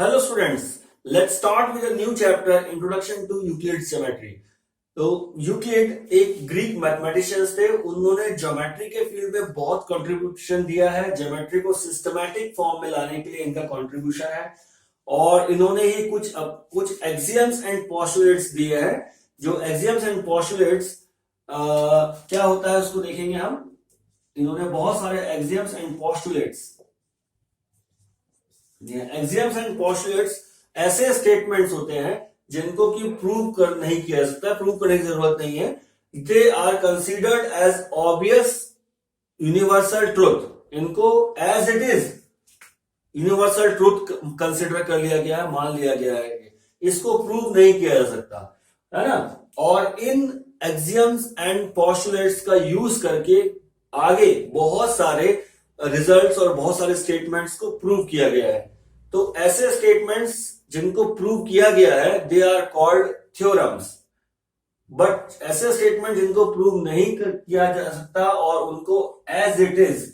Hello students, let's start with a new chapter introduction to Euclid's geometry. तो Euclid एक Greek mathematicians थे। उन्होंने geometry के field में बहुत कंट्रीब्यूशन दिया है। ज्योमेट्री को सिस्टमैटिक फॉर्म में लाने के लिए इनका कंट्रीब्यूशन है और इन्होंने ही कुछ एक्सियम्स एंड पोस्टुलेट्स दिए हैं। जो एक्सियम्स एंड पोस्टुलेट्स क्या होता है उसको देखेंगे हम। इन्होंने बहुत सारे axioms and postulates axioms and postulates ऐसे स्टेटमेंट्स होते हैं जिनको कि प्रूव कर नहीं किया जा सकता, प्रूव करने की जरूरत नहीं है। They are considered as obvious universal truth. इनको as it is universal truth consider कर लिया गया है, मान लिया गया है। इसको प्रूव नहीं किया जा सकता, है ना। और इन एक्सियम्स एंड पोस्टुलेट्स का यूज करके आगे बहुत सारे रिजल्ट्स और बहुत सारे स्टेटमेंट्स को प्रूव किया गया है। तो ऐसे स्टेटमेंट्स जिनको प्रूव किया गया है they are called theorems. But ऐसे स्टेटमेंट जिनको प्रूव नहीं किया जा सकता और उनको एज इट इज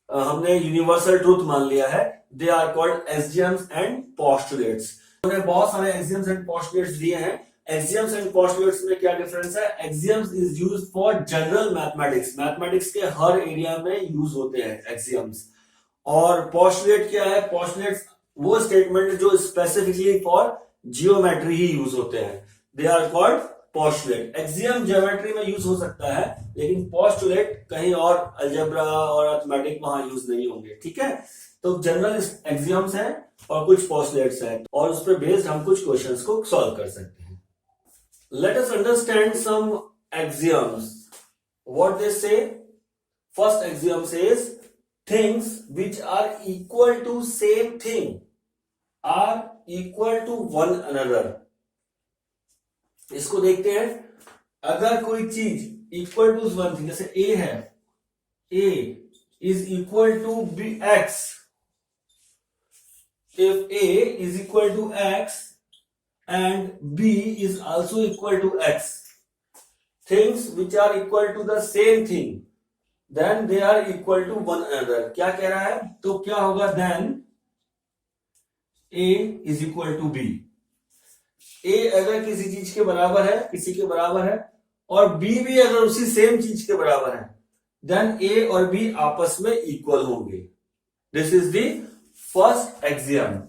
हमने यूनिवर्सल ट्रूथ मान लिया है, they are called axioms and postulates. उन्होंने बहुत सारे एक्सियम्स एंड पोस्टुलेट्स दिए हैं। एक्सियम्स एंड पोस्टुलेट्स में क्या डिफरेंस है? Axioms is used for general mathematics, mathematics के हर एरिया में यूज होते हैं एक्सियम्स। और पोस्टुलेट क्या है? पोस्टुलेट्स वो स्टेटमेंट जो स्पेसिफिकली फॉर जियोमेट्री ही यूज होते हैं, they are called postulate. Axiom geometry में यूज हो सकता है लेकिन पोस्टुलेट कहीं और अलजेब्रा और अरिथमेटिक वहां यूज नहीं होंगे, ठीक है। तो जनरल एक्सियम्स हैं और कुछ पोस्टुलेट्स हैं और उस पर बेस्ड हम कुछ क्वेश्चंस को सॉल्व कर सकते हैं। Let us understand some axioms. What they say? First axiom says things which are equal to same thing are equal to one another. इसको देखते हैं। अगर कोई चीज इक्वल टू वन थिंग, जैसे a है, a is equal to b x. If a is equal to x and b is also equal to x, things which are equal to the same thing, then they are equal to one another. क्या कह रहा है? तो क्या होगा? then a is equal to b. a अगर किसी चीज के बराबर है, किसी के बराबर है, और b भी अगर उसी सेम चीज के बराबर है, then a और b आपस में इक्वल होंगे। This is the first axiom.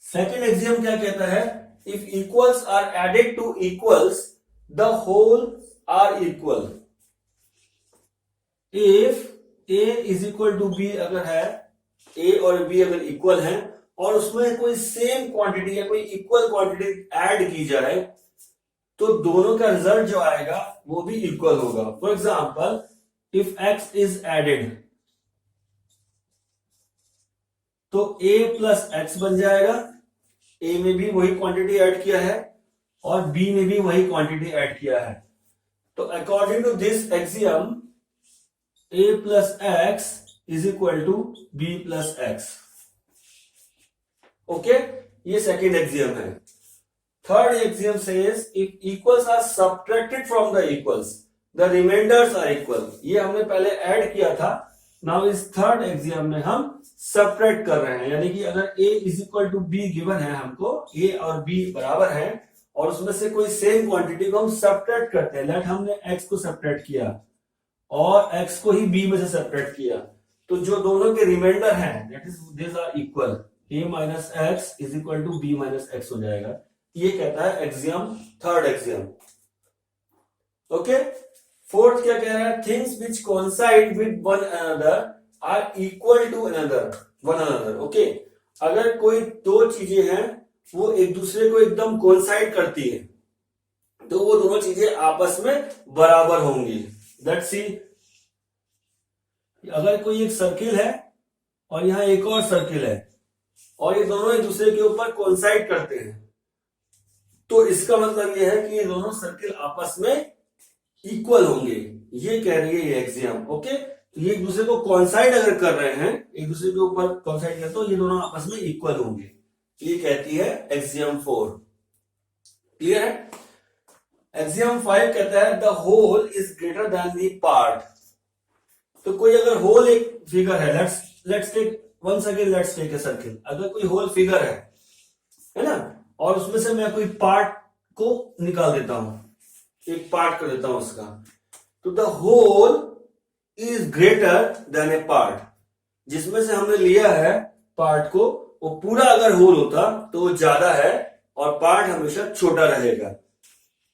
Second axiom क्या कहता है? If equals are added to equals the whole are equal. If a is equal to b अगर है, ए और बी अगर इक्वल है और उसमें कोई सेम क्वांटिटी या कोई इक्वल क्वांटिटी ऐड की जाए तो दोनों का रिजल्ट जो आएगा वो भी इक्वल होगा। For example, if x is added तो a प्लस एक्स बन जाएगा। a में भी वही क्वांटिटी ऐड किया है और b में भी वही क्वांटिटी ऐड किया है। तो according to this axiom a plus x is equal to b plus x. Okay, ये सेकेंड एक्सियम है। Third axiom says if equals are subtracted from the equals the remainders are equal. ये हमने पहले add किया था। Now इस third axiom में हम सब्ट्रैक्ट कर रहे हैं, यानी कि अगर a is equal to b given है, हमको a और b बराबर है और उसमें से कोई सेम क्वांटिटी को हम सब्ट्रैक्ट करते हैं। लेट हमने x को सब्ट्रैक्ट किया और x को ही b में से सब्ट्रैक्ट किया, तो जो दोनों के रिमाइंडर हैं that is this are equal, a minus x is equal to b minus x हो जाएगा। ये कहता है axiom, third axiom. Okay, fourth क्या कह रहा है? Things which coincide with one another are equal to one another. Okay, अगर कोई दो चीजें हैं वो एक दूसरे को एकदम कोइंसाइड करती है तो वो दोनों चीजें आपस में बराबर होंगी। लेट्स सी, अगर कोई एक सर्किल है और यहां एक और सर्किल है और ये दोनों एक दूसरे के ऊपर कोइंसाइड करते हैं तो इसका मतलब ये है कि ये दोनों सर्किल आपस में इक्वल होंगे। ये कह रही है ये एक्सियम। ओके, तो ये एक दूसरे को कोइंसाइड अगर कर रहे हैं, एक दूसरे के ऊपर कोइंसाइड करते तो ये दोनों आपस में इक्वल होंगे। ये कहती है एक्सियम 4। क्लियर है? एक्सियम 5 कहता है the whole is greater than the part. तो कोई अगर होल एक फिगर है, let's take once again let's take a circle, अगर कोई होल फिगर है ना, और उसमें से मैं कोई पार्ट को निकाल देता हूं, एक पार्ट कर देता हूं उसका, तो the whole is greater than a part, जिसमें से हमने लिया है पार्ट को, वो पूरा अगर होल होता तो वो ज्यादा है और पार्ट हमेशा छोटा रहेगा।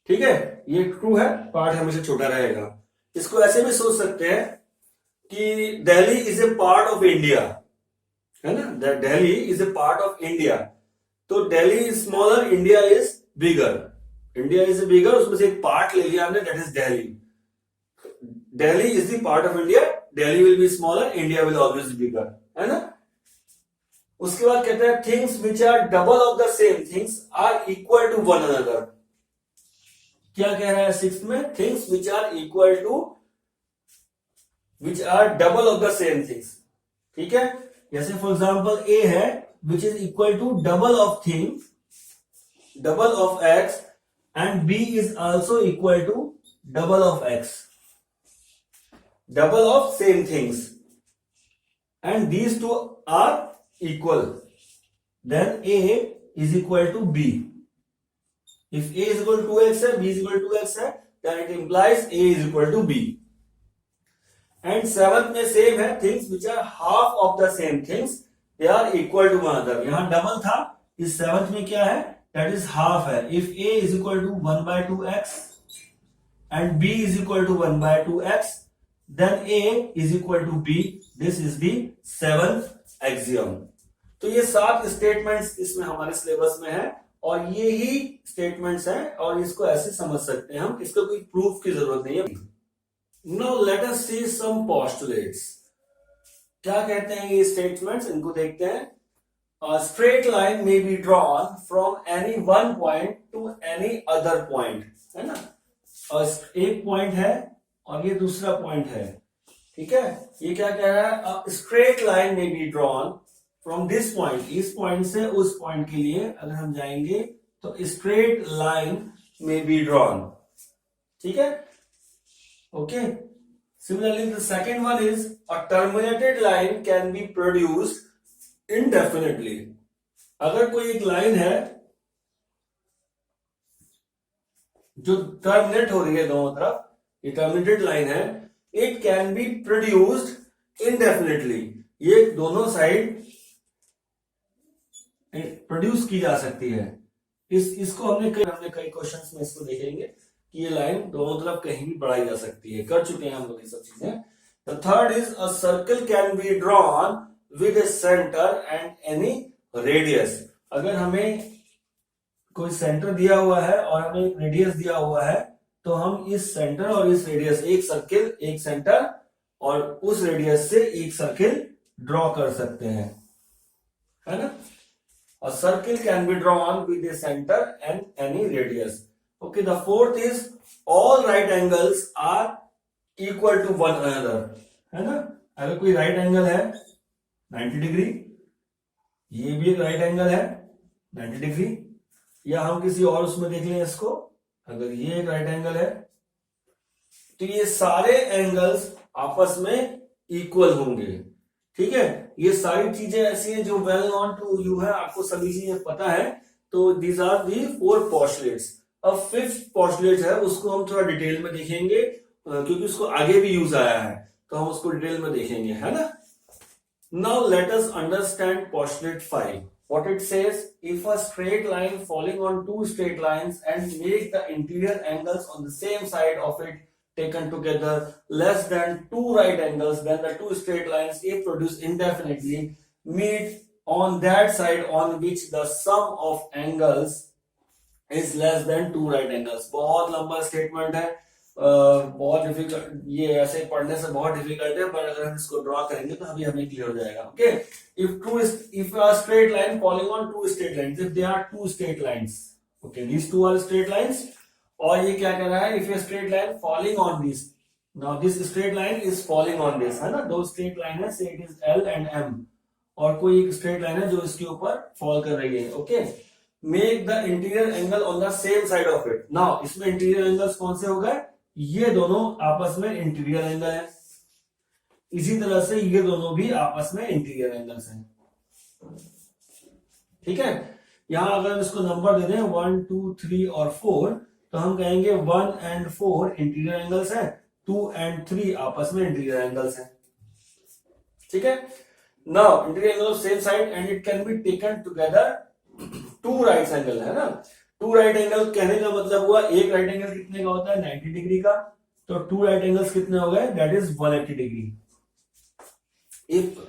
ठीक है, ये ट्रू है, पार्ट हमेशा छोटा रहेगा। इसको ऐसे भी सोच सकते हैं कि Delhi is a part of India, है ना, Delhi is a part of India, तो Delhi is smaller, India is bigger, India is bigger, उसमें से एक पार्ट ले लिया हमने, that is Delhi. Delhi is the part of India, Delhi will be smaller, India will always be bigger, है ना। उसके बाद कहते हैं things which are double of the same things are equal to one another. क्या कह रहा है सिक्स्थ में? Things which are equal to, which are double of the same things. ठीक है, जैसे फॉर एग्जाम्पल ए है which is equal to double of thing, double of X, and B is also equal to double of X, double of same things, and these two are equal, then A is equal to B. If A is equal to x है, B is equal to x है, then it implies A is equal to B. And seventh में same है, things which are half of the same things, they are equal to one another. यहाँ double था, इस seventh में क्या है? That is half है. If A is equal to 1/2x and B is equal to 1/2x, then A is equal to B. This is the seventh axiom. तो ये 7 statements इसमें हमारे सिलेबस में है, और ये ही स्टेटमेंट्स हैं, और इसको ऐसे समझ सकते हैं हम, इसको कोई प्रूफ की जरूरत नहीं है। Now let us see some postulates. क्या कहते हैं ये स्टेटमेंट्स, इनको देखते हैं। A straight line may be drawn from any one point to any other point, है ना। और एक पॉइंट है और ये दूसरा पॉइंट है, ठीक है। ये क्या कह रहा है? स्ट्रेट लाइन में be drawn from this point, इस पॉइंट से उस पॉइंट के लिए अगर हम जाएंगे तो स्ट्रेट लाइन में बी ड्रॉन, ठीक है, okay. Similarly the second one is a terminated line can be produced indefinitely. अगर कोई एक लाइन है जो टर्मिनेट हो रही है दोनों तरफ, ये टर्मिनेटेड लाइन है, it can be produced indefinitely, ये दोनों साइड प्रोड्यूस की जा सकती है। इसको हमने कई क्वेश्चंस में इसको देखेंगे कि ये लाइन दोनों तरफ कहीं भी बढ़ाई जा सकती है, कर चुके हैं हम लोग ये सब चीजें। The third is a circle can be drawn with A centre and any radius. अगर हमें कोई सेंटर दिया हुआ है और हमें एक रेडियस दिया हुआ है, तो हम इस सेंटर और इस रेडियस, एक सर्किल, एक सेंटर और उस रेडियस से एक सर्किल ड्रॉ कर सकते हैं, है ना। A circle can be drawn with a center and any radius. Okay, the fourth is all right angles are equal to one another, है ना। अगर कोई राइट एंगल है 90 डिग्री, ये भी एक राइट एंगल है 90 डिग्री, या हम किसी और उसमें देख लें इसको, अगर ये एक राइट एंगल है, तो ये सारे एंगल्स आपस में इक्वल होंगे, ठीक है। ये सारी चीजें ऐसी हैं जो वेल नोन टू यू है, आपको सभी चीजें पता है। तो दीज आर दी 4 पोस्टुलेट्स। अब 5th पोस्टुलेट है, उसको हम थोड़ा डिटेल में देखेंगे, क्योंकि उसको आगे भी यूज आया है, तो हम उसको डिटेल में देखेंगे, है ना। Now let us understand postulate 5. What it says, if a straight line falling on 2 straight lines and make the interior angles on the same side of it taken together less than 2 right angles, then the 2 straight lines, if produced indefinitely, meet on that side on which the sum of angles is less than 2 right angles. बहुत लंबा statement है, बहुत difficult, ये ऐसे पढ़ने से बहुत difficult है, पर अगर हम इसको ड्रॉ करेंगे तो अभी हमें क्लियर हो जाएगा। Okay, if a straight line falling on 2 straight lines, if there are 2 straight lines, okay, these 2 are straight lines, और ये क्या कह रहा है? if a straight line falling on this, now this straight line is falling on this, है ना, 2 straight line है, say it is L and M, और कोई एक straight line है जो इसके ऊपर फॉल कर रही है, okay. make the interior angle on the same side of it. now इसमें interior angles कौन से हो गए? ये दोनों आपस में इंटीरियर एंगल है। इसी तरह से ये दोनों भी आपस में इंटीरियर एंगल्स हैं। ठीक है, यहां अगर इसको नंबर दे दें 1 2 3 और 4 तो हम कहेंगे 1 एंड 4 इंटीरियर एंगल्स हैं, 2 एंड 3 आपस में इंटीरियर एंगल्स हैं। ठीक है, now interior angle of same side and it can be taken together two right angle, है ना। टू राइट एंगल कहने का मतलब हुआ एक राइट एंगल कितने का होता है 90 डिग्री का, तो टू राइट एंगल्स कितने हो गए, that is 180 degree. If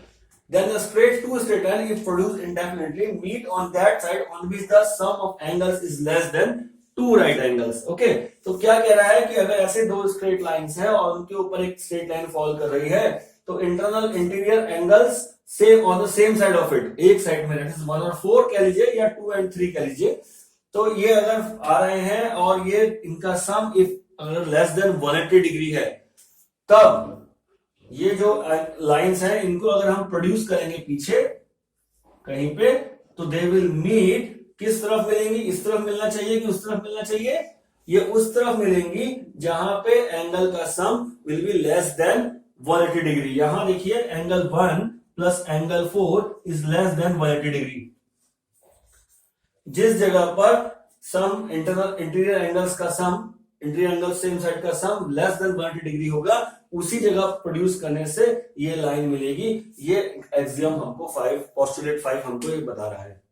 then a two straight line if produced indefinitely meet on that side on which the sum of angles is less than two right angles. Okay, तो क्या कह रहा है कि अगर ऐसे दो स्ट्रेट लाइंस है और उनके ऊपर एक स्ट्रेट लाइन फॉल कर रही है तो इंटरनल इंटीरियर एंगल्स से on the same side of it, एक साइड में, दैट इज 1 और 4 कह लीजिए या 2 एंड 3 कह लीजिए, तो ये अगर आ रहे हैं और ये इनका सम इफ अगर लेस देन 180 डिग्री है, तब ये जो लाइंस हैं इनको अगर हम प्रोड्यूस करेंगे पीछे कहीं पे, तो दे विल मीट, किस तरफ मिलेंगी, इस तरफ मिलना चाहिए कि उस तरफ मिलना चाहिए, ये उस तरफ मिलेंगी जहां पे एंगल का sum will be less than 180 degree. यहां देखिए angle 1 plus angle 4 is less than 180 degree. जिस जगह पर सम इंटीरियर एंगल्स का sum, interior angle same side का सम लेस देन 180 डिग्री होगा, उसी जगह प्रोड्यूस करने से ये लाइन मिलेगी। ये एक्सियम हमको 5, पोस्टुलेट 5 हमको ये बता रहा है।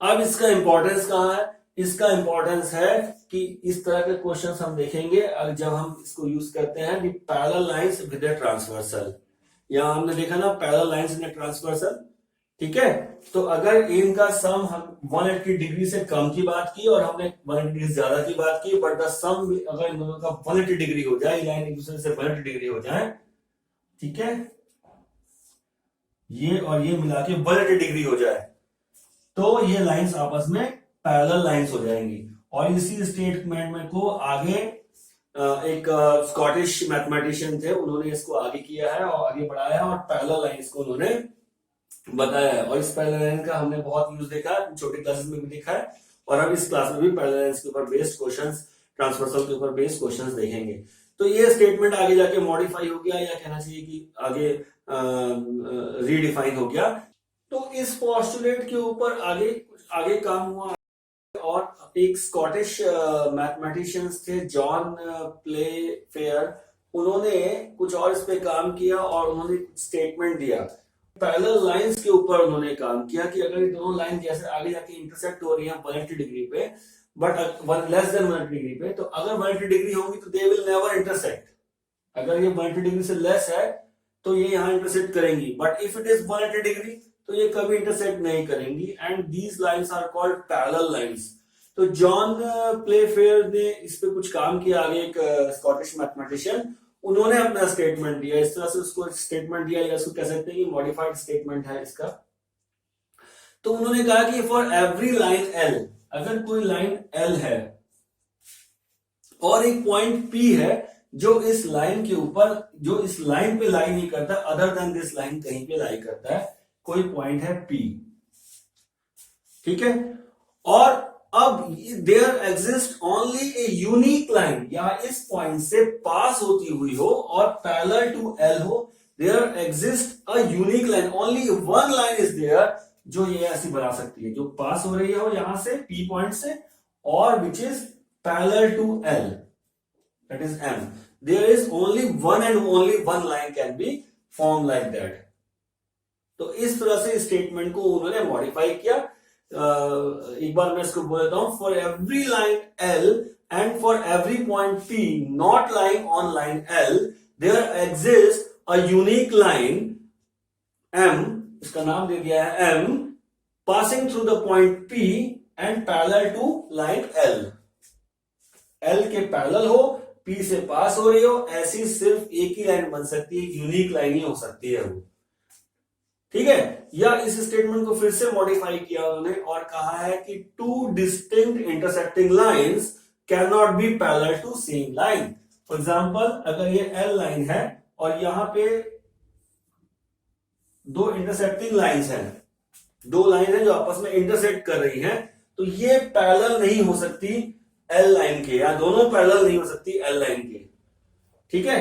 अब इसका इंपॉर्टेंस कहां है, इसका इंपॉर्टेंस है कि इस तरह के क्वेश्चंस हम देखेंगे जब हम इसको यूज करते हैं, parallel lines with a transversal. यहां हमने देखा ना parallel lines in a transversal, ठीक है। तो अगर इनका सम हम 180 डिग्री से कम की बात की और हमने 180 डिग्री ज्यादा की बात की, बट द सम अगर इन दोनों का 180 डिग्री हो जाए, लाइन एक दूसरे से 180 डिग्री हो जाए, ठीक है, ये और ये मिला के 180 डिग्री हो जाए, तो ये लाइंस आपस में पैरेलल लाइंस हो जाएंगी। और इसी स्टेटमेंट में को आगे एक स्कॉटिश मैथमेटिशियन थे, उन्होंने इसको आगे किया है और आगे बढ़ाया है और पैरेलल लाइंस को उन्होंने बताया है। और इस पैरेलल लाइन का हमने बहुत यूज देखा है, छोटी क्लासेस में भी देखा है, और अब इस क्लास में भी पैरेलल लाइंस के ऊपर बेस्ड क्वेश्चंस, ट्रांसवर्सल के ऊपर बेस्ड क्वेश्चंस देखेंगे। तो ये स्टेटमेंट आगे जाके मॉडिफाई हो गया, या कहना चाहिए कि आगे रीडिफाइन हो गया। तो इस पोस्टुलेट के ऊपर आगे काम हुआ और एक स्कॉटिश मैथमेटिशियंस थे जॉन प्लेफेयर, उन्होंने कुछ और इस पे काम किया और उन्होंने स्टेटमेंट दिया। पैरेलल लाइंस के ऊपर उन्होंने काम किया कि अगर ये दोनों लाइन जैसे आगे जाके इंटरसेक्ट हो रही हैं 180 डिग्री पे, बट लेस देन 180 डिग्री पे, तो अगर 180 डिग्री होंगी तो दे विल नेवर इंटरसेक्ट। अगर ये 180 डिग्री से लेस है तो ये यहां इंटरसेक्ट करेंगी, but if it is 180 degree तो ये कभी इंटरसेक्ट नहीं करेंगी, and these lines are called parallel lines. तो जॉन प्लेफेयर ने इस पे कुछ काम किया, आगे एक स्कॉटिश मैथमेटिशियन, उन्होंने अपना स्टेटमेंट दिया, इस तरह से उसको स्टेटमेंट दिया, या उसको कह सकते हैं कि मॉडिफाइड स्टेटमेंट है इसका। तो उन्होंने कहा कि फॉर एवरी लाइन एल, अगर कोई लाइन एल है और एक पॉइंट पी है जो इस लाइन के ऊपर, जो इस लाइन पे लाई नहीं करता, अदर देन दिस लाइन कहीं पे लाई करता है, कोई पॉइंट है पी, ठीक है, और अब there exist only a unique line, या इस पॉइंट से पास होती हुई हो और पैरेलल टू एल हो, there exist a unique line, only one line is there, जो ये ऐसी बना सकती है, जो पास हो रही हो यहां से पी पॉइंट से, और which is parallel to L, that is M. There is only one and only one line can be form like that. तो इस तरह से स्टेटमेंट को उन्होंने मॉडिफाई किया। एक बार मैं इसको बोल देता हूं, for every line L and for every point P not lying on line L, there exist a unique line M, इसका नाम दे दिया है M, passing through the point P and parallel to line L. L के parallel हो, P से pass हो रही हो, ऐसी सिर्फ एक ही लाइन बन सकती है, यूनिक लाइन ही हो सकती है वो, ठीक है। या इस स्टेटमेंट को फिर से मॉडिफाई किया उन्होंने और कहा है कि two distinct intersecting lines can not be parallel to same line. For example, अगर ये एल लाइन है और यहां पे दो इंटरसेक्टिंग लाइंस हैं, दो लाइन है जो आपस में इंटरसेक्ट कर रही हैं, तो ये पैरेलल नहीं हो सकती एल लाइन के, या दोनों पैरेलल नहीं हो सकती एल लाइन के, ठीक है।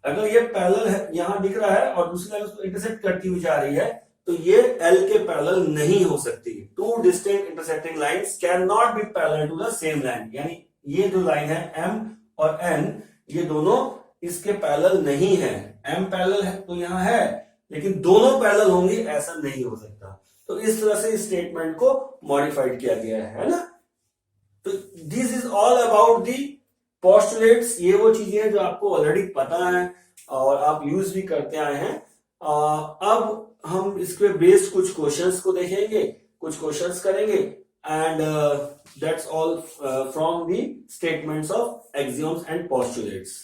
अगर ये पैरेलल है, यहां दिख रहा है और दूसरी लाइन उसको इंटरसेक्ट करती हुई जा रही है, तो ये L के पैरेलल नहीं हो सकती। Two distinct intersecting lines can not be parallel to the same line, यानी ये जो लाइन है M और N, ये दोनों इसके पैरेलल नहीं है। M पैरेलल है तो यहां है, लेकिन दोनों पैरेलल होंगे ऐसा नहीं हो सकता। तो इस तरह से इस स्टेटमेंट को मॉडिफाइड किया गया है ना। तो this is all about the postulates. ये वो चीजें हैं जो आपको ऑलरेडी पता है और आप यूज भी करते आए हैं। अब हम इसके बेस्ड कुछ क्वेश्चंस को देखेंगे, कुछ क्वेश्चंस करेंगे, and that's all from the statements of axioms and postulates.